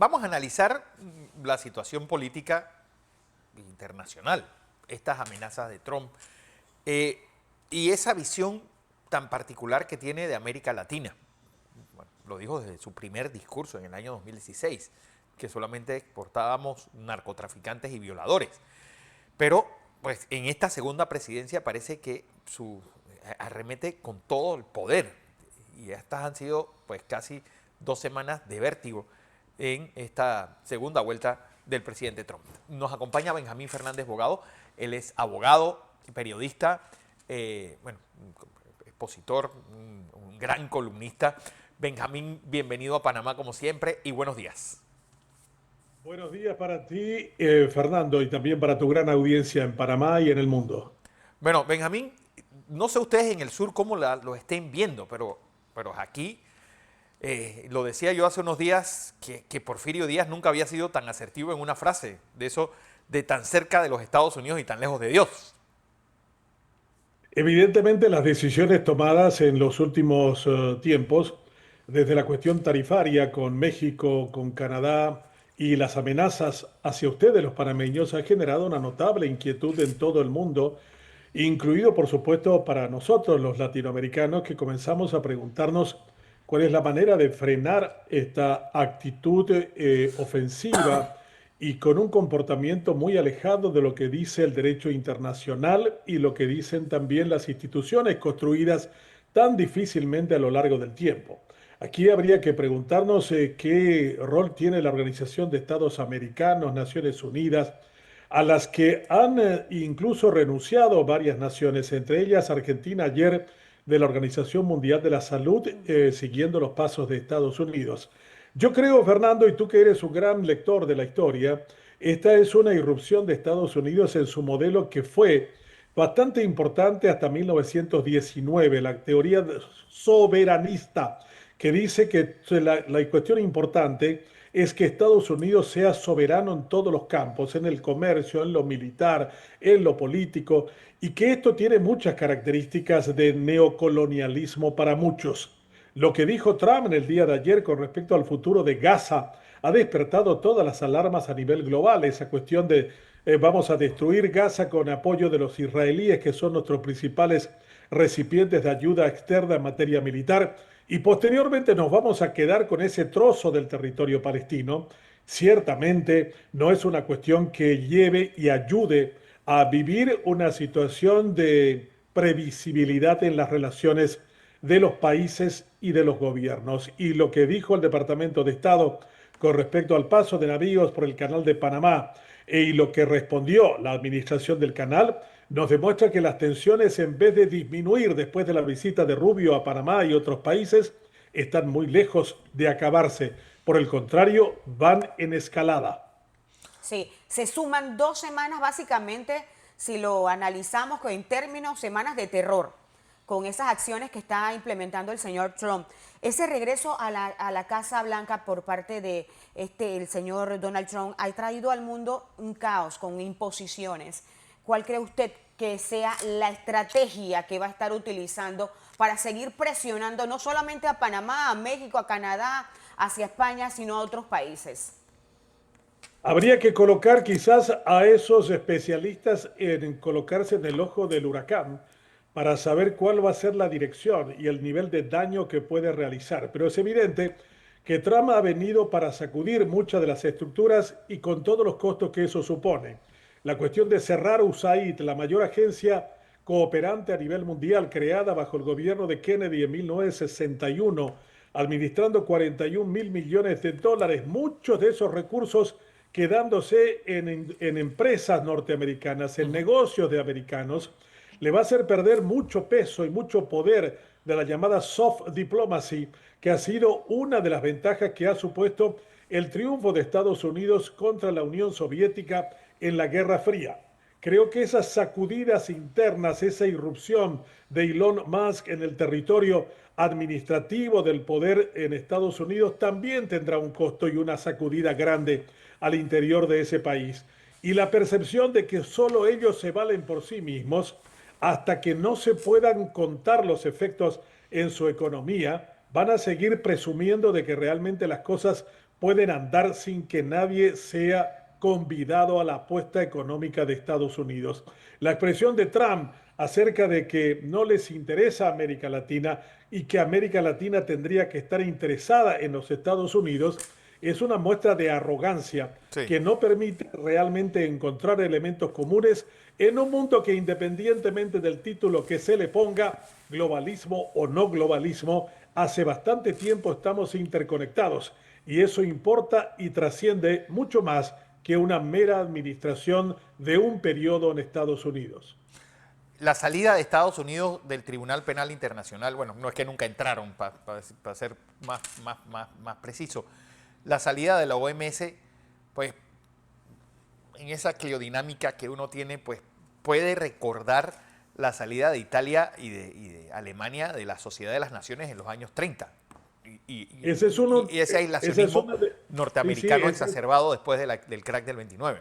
vamos a analizar la situación política internacional, estas amenazas de Trump y esa visión tan particular que tiene de América Latina. Bueno, lo dijo desde su primer discurso en el año 2016, que solamente exportábamos narcotraficantes y violadores. Pero pues en esta segunda presidencia parece que arremete con todo el poder. Y estas han sido pues casi 2 semanas de vértigo en esta segunda vuelta del presidente Trump. Nos acompaña Benjamín Fernández Bogado. Él es abogado, periodista, expositor, un gran columnista. Benjamín, bienvenido a Panamá como siempre y buenos días. Buenos días para ti, Fernando, y también para tu gran audiencia en Panamá y en el mundo. Bueno, Benjamín, no sé ustedes en el sur cómo lo estén viendo, pero aquí, lo decía yo hace unos días, que Porfirio Díaz nunca había sido tan asertivo en una frase, de eso, de tan cerca de los Estados Unidos y tan lejos de Dios. Evidentemente, las decisiones tomadas en los últimos tiempos, desde la cuestión tarifaria con México, con Canadá y las amenazas hacia ustedes, los panameños, ha generado una notable inquietud en todo el mundo, incluido, por supuesto, para nosotros, los latinoamericanos, que comenzamos a preguntarnos cuál es la manera de frenar esta actitud ofensiva y con un comportamiento muy alejado de lo que dice el derecho internacional y lo que dicen también las instituciones construidas tan difícilmente a lo largo del tiempo. Aquí habría que preguntarnos qué rol tiene la Organización de Estados Americanos, Naciones Unidas, a las que han incluso renunciado varias naciones, entre ellas Argentina ayer de la Organización Mundial de la Salud, siguiendo los pasos de Estados Unidos. Yo creo, Fernando, y tú que eres un gran lector de la historia, esta es una irrupción de Estados Unidos en su modelo que fue bastante importante hasta 1919, la teoría soberanista, que dice que la cuestión importante es que Estados Unidos sea soberano en todos los campos, en el comercio, en lo militar, en lo político, y que esto tiene muchas características de neocolonialismo para muchos. Lo que dijo Trump en el día de ayer con respecto al futuro de Gaza ha despertado todas las alarmas a nivel global. Esa cuestión de vamos a destruir Gaza con apoyo de los israelíes, que son nuestros principales recipientes de ayuda externa en materia militar, y posteriormente nos vamos a quedar con ese trozo del territorio palestino. Ciertamente no es una cuestión que lleve y ayude a vivir una situación de previsibilidad en las relaciones de los países y de los gobiernos. Y lo que dijo el Departamento de Estado con respecto al paso de navíos por el canal de Panamá y lo que respondió la administración del canal nos demuestra que las tensiones, en vez de disminuir después de la visita de Rubio a Panamá y otros países, están muy lejos de acabarse. Por el contrario, van en escalada. Sí, se suman 2 semanas básicamente, si lo analizamos en términos, semanas de terror, con esas acciones que está implementando el señor Trump. Ese regreso a la Casa Blanca por parte de el señor Donald Trump ha traído al mundo un caos con imposiciones. ¿Cuál cree usted que sea la estrategia que va a estar utilizando para seguir presionando no solamente a Panamá, a México, a Canadá, hacia España, sino a otros países? Habría que colocar quizás a esos especialistas en colocarse en el ojo del huracán para saber cuál va a ser la dirección y el nivel de daño que puede realizar. Pero es evidente que Trump ha venido para sacudir muchas de las estructuras y con todos los costos que eso supone. La cuestión de cerrar USAID, la mayor agencia cooperante a nivel mundial creada bajo el gobierno de Kennedy en 1961, administrando 41 mil millones de dólares, muchos de esos recursos quedándose en empresas norteamericanas, en negocios de americanos, le va a hacer perder mucho peso y mucho poder de la llamada soft diplomacy, que ha sido una de las ventajas que ha supuesto el triunfo de Estados Unidos contra la Unión Soviética en la Guerra Fría. Creo que esas sacudidas internas, esa irrupción de Elon Musk en el territorio administrativo del poder en Estados Unidos también tendrá un costo y una sacudida grande al interior de ese país. Y la percepción de que solo ellos se valen por sí mismos, hasta que no se puedan contar los efectos en su economía, van a seguir presumiendo de que realmente las cosas pueden andar sin que nadie sea convidado a la apuesta económica de Estados Unidos. La expresión de Trump acerca de que no les interesa América Latina y que América Latina tendría que estar interesada en los Estados Unidos es una muestra de arrogancia Sí. que no permite realmente encontrar elementos comunes en un mundo que, independientemente del título que se le ponga, globalismo o no globalismo, hace bastante tiempo estamos interconectados y eso importa y trasciende mucho más que una mera administración de un periodo en Estados Unidos. La salida de Estados Unidos del Tribunal Penal Internacional, bueno, no es que nunca entraron, para ser más preciso. La salida de la OMS, pues, en esa cleodinámica que uno tiene, pues, puede recordar la salida de Italia y de Alemania de la Sociedad de las Naciones en los años 30. Ese es uno, Y ese esa es aislacionismo una de, sí, norteamericano exacerbado después del crack del 29.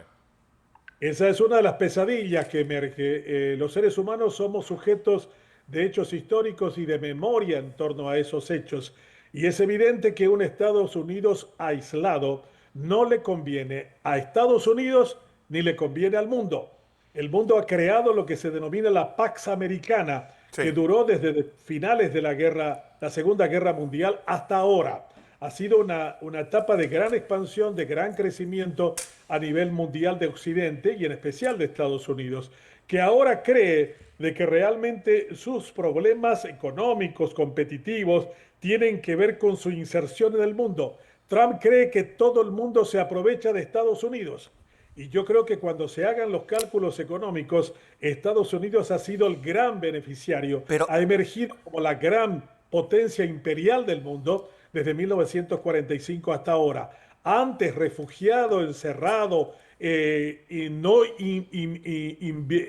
esa es una de las pesadillas que emerge. Los seres humanos somos sujetos de hechos históricos y de memoria en torno a esos hechos. Y es evidente que un Estados Unidos aislado no le conviene a Estados Unidos ni le conviene al mundo. El mundo ha creado lo que se denomina la Pax Americana, que Sí. duró desde finales de la Segunda Guerra Mundial hasta ahora. Ha sido una etapa de gran expansión, de gran crecimiento a nivel mundial de Occidente y en especial de Estados Unidos, que ahora cree de que realmente sus problemas económicos, competitivos, tienen que ver con su inserción en el mundo. Trump cree que todo el mundo se aprovecha de Estados Unidos. Y yo creo que cuando se hagan los cálculos económicos, Estados Unidos ha sido el gran beneficiario, Pero, ha emergido como la gran potencia imperial del mundo desde 1945 hasta ahora. Antes refugiado, encerrado y no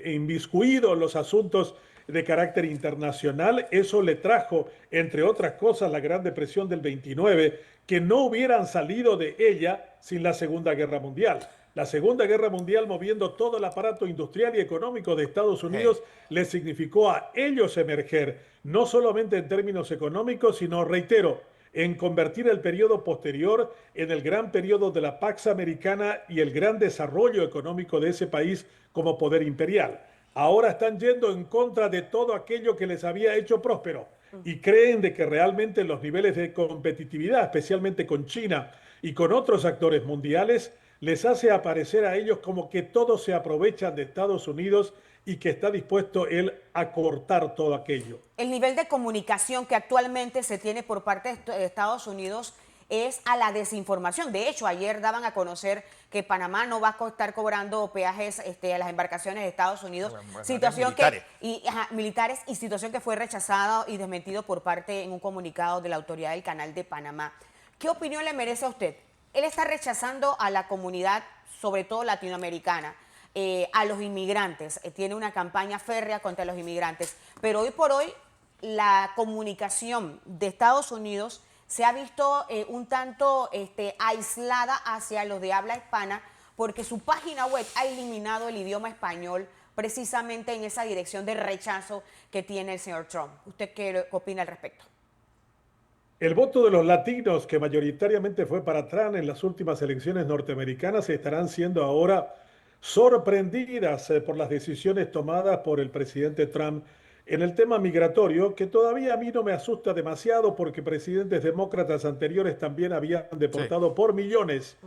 inviscuido en los asuntos de carácter internacional, eso le trajo, entre otras cosas, la Gran Depresión del 29, que no hubieran salido de ella sin la Segunda Guerra Mundial. La Segunda Guerra Mundial, moviendo todo el aparato industrial y económico de Estados hey, Unidos, les significó a ellos emerger, no solamente en términos económicos, sino, reitero, en convertir el periodo posterior en el gran periodo de la Pax Americana y el gran desarrollo económico de ese país como poder imperial. Ahora están yendo en contra de todo aquello que les había hecho próspero y creen de que realmente los niveles de competitividad, especialmente con China y con otros actores mundiales, les hace aparecer a ellos como que todos se aprovechan de Estados Unidos y que está dispuesto él a cortar todo aquello. El nivel de comunicación que actualmente se tiene por parte de Estados Unidos es a la desinformación. De hecho, ayer daban a conocer que Panamá no va a estar cobrando peajes a las embarcaciones de Estados Unidos, situación militares. militares y situación que fue rechazada y desmentido por parte en un comunicado de la autoridad del Canal de Panamá. ¿Qué opinión le merece a usted? Él está rechazando a la comunidad, sobre todo latinoamericana, a los inmigrantes. Tiene una campaña férrea contra los inmigrantes. Pero hoy por hoy la comunicación de Estados Unidos se ha visto un tanto aislada hacia los de habla hispana porque su página web ha eliminado el idioma español precisamente en esa dirección de rechazo que tiene el señor Trump. ¿Usted qué opina al respecto? El voto de los latinos, que mayoritariamente fue para Trump en las últimas elecciones norteamericanas, estarán siendo ahora sorprendidas por las decisiones tomadas por el presidente Trump en el tema migratorio, que todavía a mí no me asusta demasiado porque presidentes demócratas anteriores también habían sí. deportado por millones.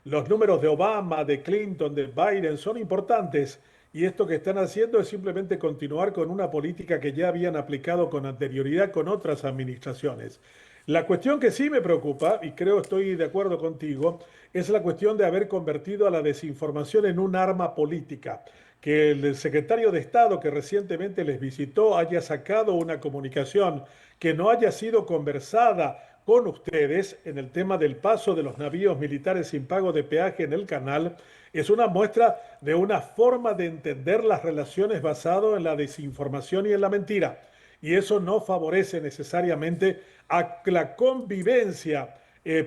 Los números de Obama, de Clinton, de Biden son importantes y esto que están haciendo es simplemente continuar con una política que ya habían aplicado con anterioridad con otras administraciones. La cuestión que sí me preocupa, y creo estoy de acuerdo contigo, es la cuestión de haber convertido a la desinformación en un arma política. Que el secretario de Estado que recientemente les visitó haya sacado una comunicación que no haya sido conversada con ustedes en el tema del paso de los navíos militares sin pago de peaje en el canal, es una muestra de una forma de entender las relaciones basado en la desinformación y en la mentira. Y eso no favorece necesariamente a la convivencia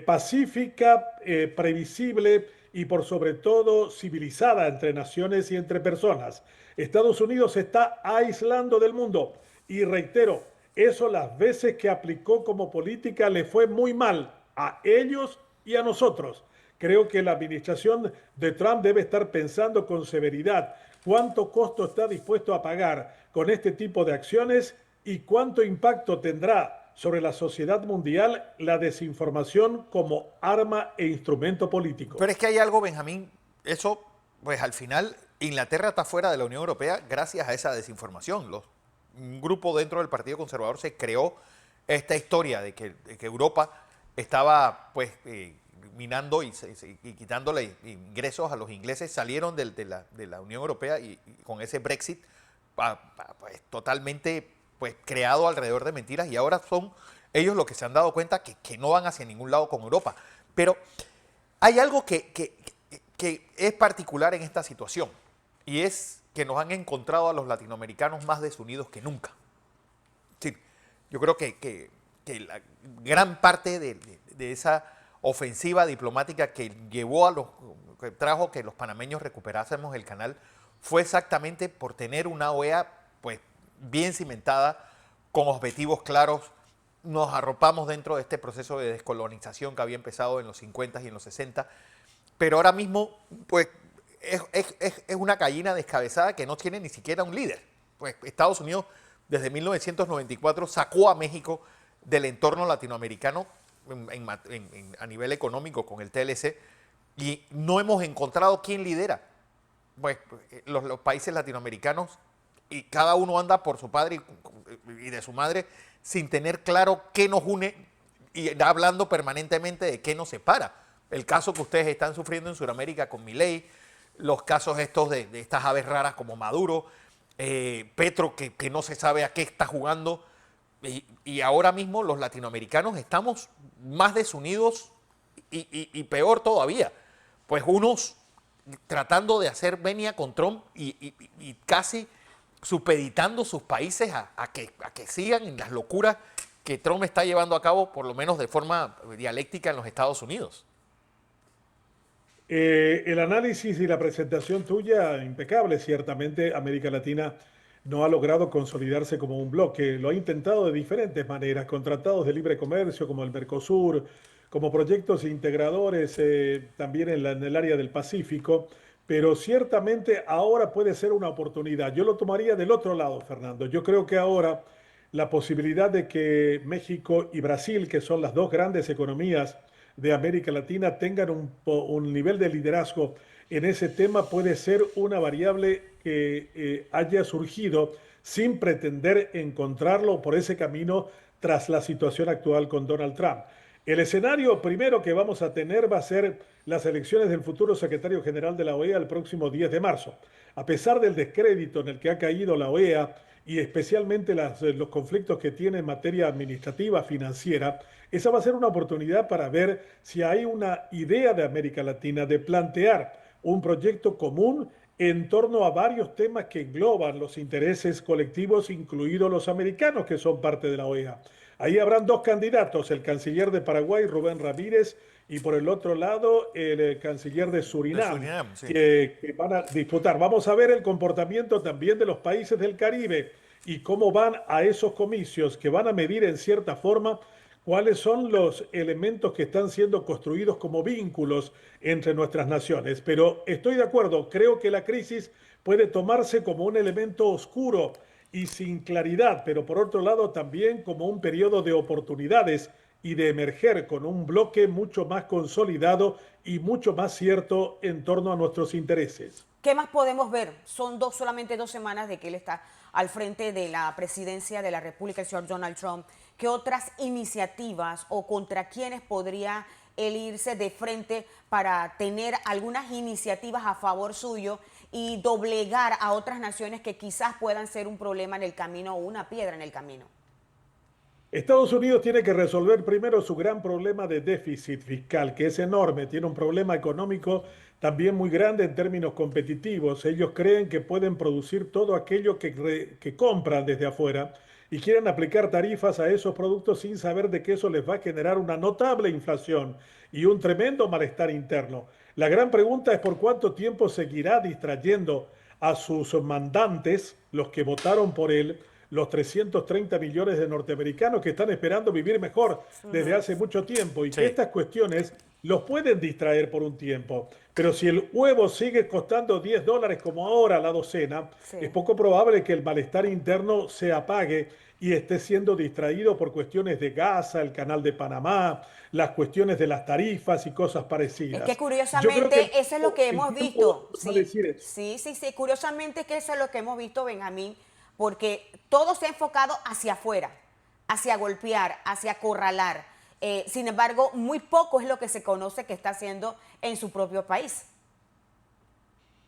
pacífica, previsible y por sobre todo civilizada entre naciones y entre personas. Estados Unidos se está aislando del mundo y reitero, eso las veces que aplicó como política le fue muy mal a ellos y a nosotros. Creo que la administración de Trump debe estar pensando con severidad cuánto costo está dispuesto a pagar con este tipo de acciones y cuánto impacto tendrá sobre la sociedad mundial la desinformación como arma e instrumento político. Pero es que hay algo, Benjamín, eso, pues al final, Inglaterra está fuera de la Unión Europea gracias a esa desinformación. Un grupo dentro del Partido Conservador se creó esta historia de que Europa estaba, pues, minando y quitándole ingresos a los ingleses, salieron de la Unión Europea y con ese Brexit pues, totalmente pues, creado alrededor de mentiras, y ahora son ellos los que se han dado cuenta que no van hacia ningún lado con Europa. Pero hay algo que es particular en esta situación, y es que nos han encontrado a los latinoamericanos más desunidos que nunca. Sí, yo creo que la gran parte de esa ofensiva diplomática que trajo que los panameños recuperásemos el canal fue exactamente por tener una OEA pues bien cimentada, con objetivos claros. Nos arropamos dentro de este proceso de descolonización que había empezado en los 50 y en los 60, pero ahora mismo pues es una gallina descabezada que no tiene ni siquiera un líder. Pues Estados Unidos desde 1994 sacó a México del entorno latinoamericano a nivel económico con el TLC, y no hemos encontrado quién lidera. Pues los países latinoamericanos, y cada uno anda por su padre y de su madre sin tener claro qué nos une, y hablando permanentemente de qué nos separa. El caso que ustedes están sufriendo en Sudamérica con Milei, los casos estos de estas aves raras como Maduro, Petro que no se sabe a qué está jugando. Y ahora mismo los latinoamericanos estamos más desunidos y peor todavía. Pues unos tratando de hacer venia con Trump y casi supeditando sus países a que sigan en las locuras que Trump está llevando a cabo, por lo menos de forma dialéctica, en los Estados Unidos. El análisis y la presentación tuya, impecable. Ciertamente América Latina no ha logrado consolidarse como un bloque. Lo ha intentado de diferentes maneras, con tratados de libre comercio como el Mercosur, como proyectos integradores también en el área del Pacífico, pero ciertamente ahora puede ser una oportunidad. Yo lo tomaría del otro lado, Fernando. Yo creo que ahora la posibilidad de que México y Brasil, que son las dos grandes economías de América Latina, tengan un nivel de liderazgo en ese tema, puede ser una variable que haya surgido sin pretender encontrarlo por ese camino tras la situación actual con Donald Trump. El escenario primero que vamos a tener va a ser las elecciones del futuro secretario general de la OEA el próximo 10 de marzo. A pesar del descrédito en el que ha caído la OEA y especialmente los conflictos que tiene en materia administrativa, financiera, esa va a ser una oportunidad para ver si hay una idea de América Latina de plantear un proyecto común en torno a varios temas que engloban los intereses colectivos, incluidos los americanos que son parte de la OEA. Ahí habrán dos candidatos, el canciller de Paraguay, Rubén Ramírez, y por el otro lado el canciller de Surinam, Sí. que van a disputar. Vamos a ver el comportamiento también de los países del Caribe y cómo van a esos comicios que van a medir en cierta forma cuáles son los elementos que están siendo construidos como vínculos entre nuestras naciones. Pero estoy de acuerdo, creo que la crisis puede tomarse como un elemento oscuro y sin claridad, pero por otro lado también como un periodo de oportunidades y de emerger con un bloque mucho más consolidado y mucho más cierto en torno a nuestros intereses. ¿Qué más podemos ver? Son solamente 2 semanas de que él está al frente de la presidencia de la República, el señor Donald Trump. ¿Qué otras iniciativas o contra quiénes podría él irse de frente para tener algunas iniciativas a favor suyo y doblegar a otras naciones que quizás puedan ser un problema en el camino o una piedra en el camino? Estados Unidos tiene que resolver primero su gran problema de déficit fiscal, que es enorme. Tiene un problema económico también muy grande en términos competitivos. Ellos creen que pueden producir todo aquello que compran desde afuera y quieren aplicar tarifas a esos productos sin saber de que eso les va a generar una notable inflación y un tremendo malestar interno. La gran pregunta es por cuánto tiempo seguirá distrayendo a sus mandantes, los que votaron por él, los 330 millones de norteamericanos que están esperando vivir mejor desde hace mucho tiempo, y que estas cuestiones los pueden distraer por un tiempo. Pero si el huevo sigue costando $10 como ahora la docena, Sí. es poco probable que el malestar interno se apague y esté siendo distraído por cuestiones de Gaza, el canal de Panamá, las cuestiones de las tarifas y cosas Es que parecidas. Yo creo que curiosamente eso es lo que el hemos tiempo visto. va a Sí, decir eso. sí, sí, sí. Curiosamente es que eso es lo que hemos visto, Benjamín, porque todo se ha enfocado hacia afuera, hacia golpear, hacia acorralar. Sin embargo, muy poco es lo que se conoce que está haciendo en su propio país.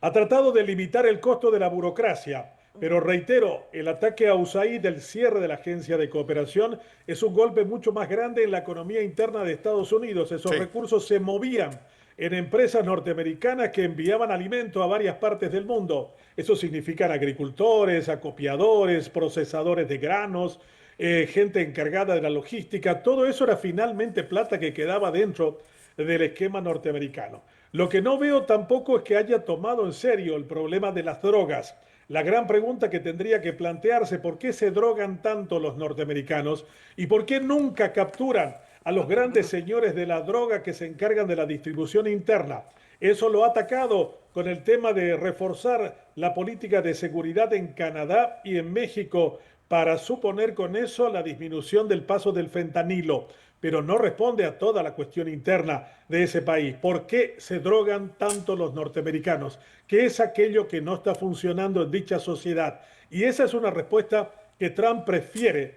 Ha tratado de limitar el costo de la burocracia, pero reitero, el ataque a USAID del cierre de la agencia de cooperación es un golpe mucho más grande en la economía interna de Estados Unidos. Esos Sí. recursos se movían en empresas norteamericanas que enviaban alimento a varias partes del mundo. Eso significan agricultores, acopiadores, procesadores de granos, gente encargada de la logística. Todo eso era finalmente plata que quedaba dentro del esquema norteamericano. Lo que no veo tampoco es que haya tomado en serio el problema de las drogas. La gran pregunta que tendría que plantearse, ¿por qué se drogan tanto los norteamericanos y por qué nunca capturan a los grandes señores de la droga que se encargan de la distribución interna? Eso lo ha atacado con el tema de reforzar la política de seguridad en Canadá y en México para suponer con eso la disminución del paso del fentanilo, pero no responde a toda la cuestión interna de ese país. ¿Por qué se drogan tanto los norteamericanos? ¿Qué es aquello que no está funcionando en dicha sociedad? Y esa es una respuesta que Trump prefiere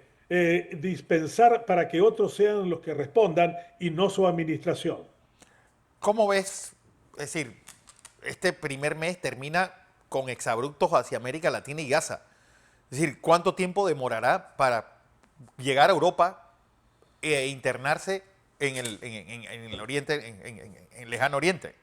dispensar para que otros sean los que respondan y no su administración. ¿Cómo ves? Es decir, este primer mes termina con exabruptos hacia América Latina y Gaza. Es decir, ¿cuánto tiempo demorará para llegar a Europa e internarse en el Oriente, en el lejano Oriente?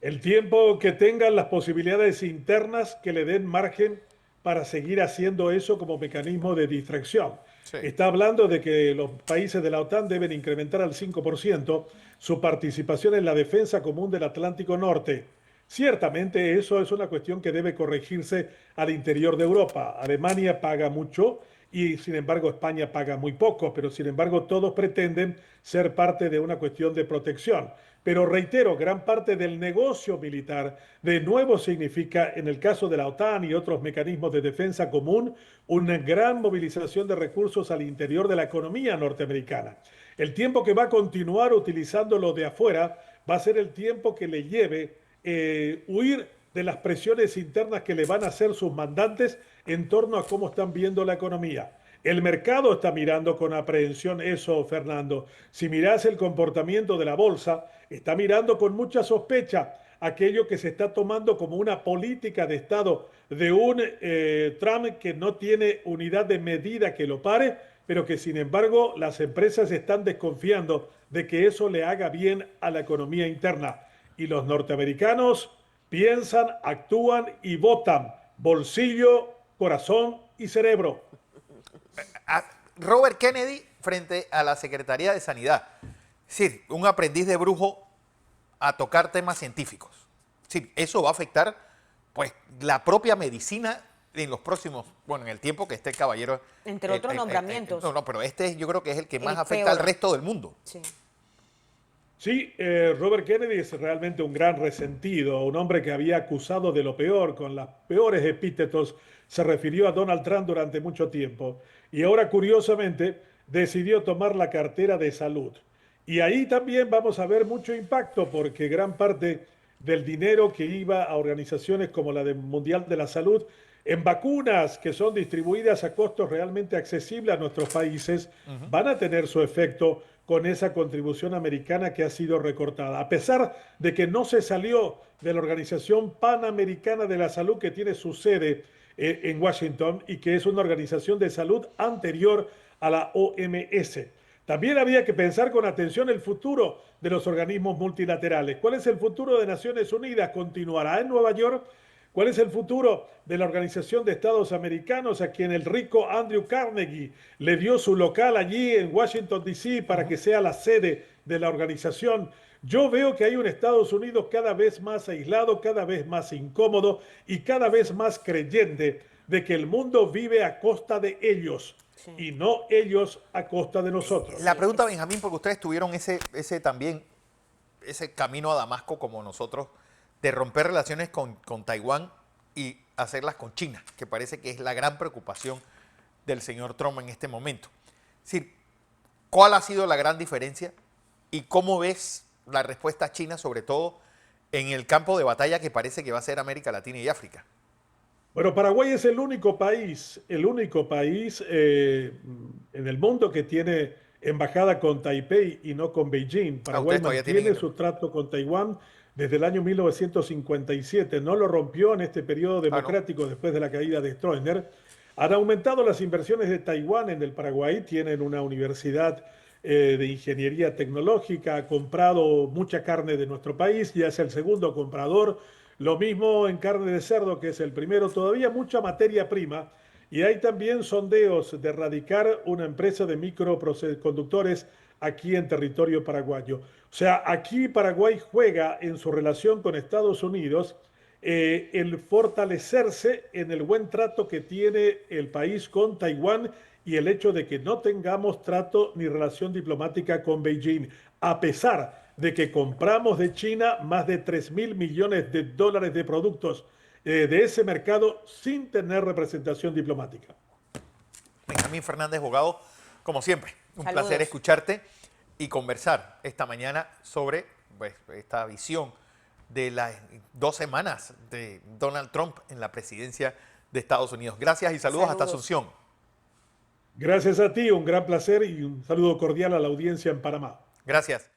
El tiempo que tengan las posibilidades internas que le den margen para seguir haciendo eso como mecanismo de distracción. Sí. Está hablando de que los países de la OTAN deben incrementar al 5% su participación en la defensa común del Atlántico Norte. Ciertamente eso es una cuestión que debe corregirse al interior de Europa. Alemania paga mucho y sin embargo España paga muy poco, pero sin embargo todos pretenden ser parte de una cuestión de protección. Pero reitero, gran parte del negocio militar de nuevo significa, en el caso de la OTAN y otros mecanismos de defensa común, una gran movilización de recursos al interior de la economía norteamericana. El tiempo que va a continuar utilizando lo de afuera va a ser el tiempo que le lleve huir de las presiones internas que le van a hacer sus mandantes en torno a cómo están viendo la economía. El mercado está mirando con aprehensión eso, Fernando. Si miras el comportamiento de la bolsa, está mirando con mucha sospecha aquello que se está tomando como una política de Estado de un Trump que no tiene unidad de medida que lo pare, pero que sin embargo las empresas están desconfiando de que eso le haga bien a la economía interna. Y los norteamericanos piensan, actúan y votan bolsillo, corazón y cerebro. A Robert Kennedy frente a la Secretaría de Sanidad. Es decir, un aprendiz de brujo a tocar temas científicos. Es decir, eso va a afectar pues la propia medicina en los próximos, bueno, en el tiempo que esté el caballero. Entre otros nombramientos. No, pero este yo creo que es el que más El afecta peor. al resto del mundo. Sí. Sí, Robert Kennedy es realmente un gran resentido, un hombre que había acusado de lo peor, con los peores epítetos, se refirió a Donald Trump durante mucho tiempo y ahora curiosamente decidió tomar la cartera de salud. Y ahí también vamos a ver mucho impacto porque gran parte del dinero que iba a organizaciones como la del Mundial de la Salud en vacunas que son distribuidas a costos realmente accesibles a nuestros países, van a tener su efecto con esa contribución americana que ha sido recortada. A pesar de que no se salió de la Organización Panamericana de la Salud que tiene su sede en Washington y que es una organización de salud anterior a la OMS. También había que pensar con atención el futuro de los organismos multilaterales. ¿Cuál es el futuro de Naciones Unidas? ¿Continuará en Nueva York? ¿Cuál es el futuro de la Organización de Estados Americanos, a quien el rico Andrew Carnegie le dio su local allí en Washington, D.C. para que sea la sede de la organización? Yo veo que hay un Estados Unidos cada vez más aislado, cada vez más incómodo y cada vez más creyente de que el mundo vive a costa de ellos y no ellos a costa de nosotros. La pregunta, Benjamín, porque ustedes tuvieron ese también ese camino a Damasco como nosotros de romper relaciones con Taiwán y hacerlas con China, que parece que es la gran preocupación del señor Trump en este momento. Es decir, ¿cuál ha sido la gran diferencia y cómo ves la respuesta china, sobre todo en el campo de batalla que parece que va a ser América Latina y África? Bueno, Paraguay es el único país en el mundo que tiene embajada con Taipei y no con Beijing. Paraguay Ustedes todavía tienen... mantiene su trato con Taiwán desde el año 1957. No lo rompió en este periodo ¿no? democrático después de la caída de Stroessner. Han aumentado las inversiones de Taiwán en el Paraguay. Tienen una universidad de ingeniería tecnológica. Ha comprado mucha carne de nuestro país. Ya es el segundo comprador. Lo mismo en carne de cerdo, que es el primero, todavía mucha materia prima. Y hay también sondeos de radicar una empresa de microconductores aquí en territorio paraguayo. O sea, aquí Paraguay juega en su relación con Estados Unidos el fortalecerse en el buen trato que tiene el país con Taiwán y el hecho de que no tengamos trato ni relación diplomática con Beijing, a pesar de que compramos de China más de 3.000 millones de dólares de productos de ese mercado sin tener representación diplomática. Benjamín Fernández, abogado, como siempre, un Saludos. placer escucharte y conversar esta mañana sobre pues, esta visión de las 2 semanas de Donald Trump en la presidencia de Estados Unidos. Gracias y saludos hasta Asunción. Gracias a ti, un gran placer y un saludo cordial a la audiencia en Panamá. Gracias.